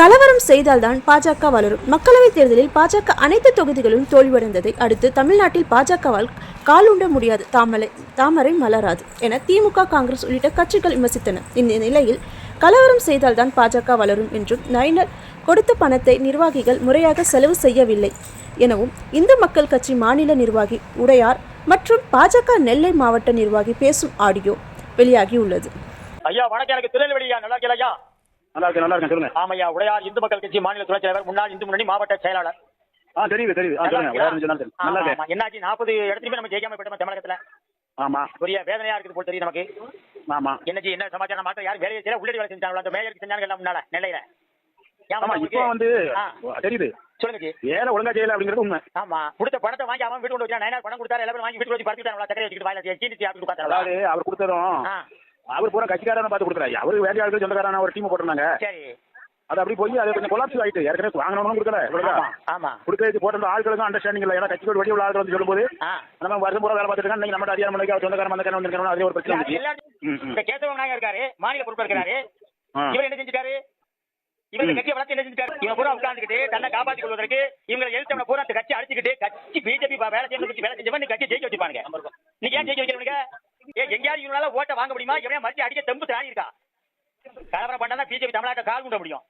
கலவரம் செய்தால்தான் பாஜக வளரும். மக்களவைத் தேர்தலில் பாஜக அனைத்து தொகுதிகளும் தோல்வியடைந்ததை அடுத்து தமிழ்நாட்டில் பாஜகவால் காலூண்ட முடியாது, தாமரை மலராது என திமுக, காங்கிரஸ் உள்ளிட்ட கட்சிகள் விமர்சித்தன. இந்த நிலையில் கலவரம் செய்தால்தான் பாஜக வளரும் என்றும், நயினர் கொடுத்த பணத்தை நிர்வாகிகள் முறையாக செலவு செய்யவில்லை எனவும் இந்து மக்கள் கட்சி மாநில நிர்வாகி உடையார் மற்றும் பாஜக நெல்லை மாவட்ட நிர்வாகி பேசும் ஆடியோ வெளியாகியுள்ளது. ஐயா வணக்கம். எனக்கு திருநெல்வேலியா, நல்லா இருக்கலையா? நல்லா இருக்கேன் சொல்லுங்க. ஆமையா, உடையார் இந்து மக்கள் கட்சி மாநில துணைத் தலைவர், முன்னாள் இந்து முன்னணி மாவட்ட செயலாளர். தெரியுது. என்னாச்சு, 40 இடத்துலயுமே நம்ம ஜெயிக்காம போயிட்டோம் தமிழகத்துல. ஆமா, பெரிய வேதனையா இருக்குது போல் தெரியும் நமக்கு. ஆமா, என்ன சமாச்சாரம்? மாற்ற யாரும் வேலையை செய்யல, உள்ளடி வேலை செஞ்சாங்க. அந்த மேயருக்கு செஞ்சாங்க எல்லாம் முன்னால நெல்லையில. ஆமா, இப்போ வந்து தெரியுது. சொல்லுங்க. வேலை ஒழுங்கா செய்யல அப்படிங்கிறது உண்மை. ஆமா, கொடுத்த பணத்தை வாங்கி அவன் வீட்டு கொண்டு வச்சா, நயனார் பணம் கொடுத்தாரு, எல்லாரும் வாங்கி வீட்டு வச்சு பறிச்சுட்டாங்க. சக்கரை வச்சுட்டு வாயில சீனிச்சு அப்படி உட்கார்ந்தாங்க. அவர் கொடுத்ததும் அவர் பூரா கட்சிக்காரனை பார்த்து கொடுத்துறாரு. அவரு வேண்டிய ஆளுக்கு சொந்தக்காரன ஒரு டீம் போட்டிருந்தாங்க. சரி, அது அப்படி போய் அது கொஞ்சம் கொலாப்ஸ் ஆயிட்டு. ஏற்கனவே வாங்கணும் கொடுக்கல. ஆமா, கொடுக்கறதுக்கு போட்ட ஆட்களுக்கும் அண்டர்ஸ்டாண்டிங் இல்லை. ஏன்னா கட்சியோட வெளியே உள்ள ஆட்கள் வந்து சொல்லும்போது நம்ம வருஷம் பூரா வேலை பார்த்துட்டு இருக்கோம், நம்ம அதிகாரம் பண்ணி சொந்தக்காரன் வந்திருக்கணும், அதே ஒரு பிரச்சனை வந்துச்சு. கேசவ நாயகர் இருக்காரு, மாநில பொறுப்பு இருக்கிறாரு. இவர் என்ன செஞ்சுட்டாரு? இவங்க கட்சியை வளர்த்து என்ன செஞ்சுட்டாரு? இவங்க பூரா உட்கார்ந்துக்கிட்டு தன்னை காப்பாற்றிக் கொள்வதற்கு இவங்க எழுத்தவனை பூரா அந்த கட்சி அடிச்சுக்கிட்டு, கட்சி பிஜேபி வேலை செஞ்சவன் கட்சி ஜெயிக்க வச்சுப்பாங்க. நீங்க ஏன் ஜெயிக்க வைக்கிறீங்க? எங்கேயாவது இவனால ஓட்ட வாங்க முடியுமா? எவனையா மறுத்து அடிக்க தெம்பு திராணி இருக்கா? கலவரம் பண்ணா பிஜேபி தமிழ்நாட்டை கால் கொண்ட முடியும்.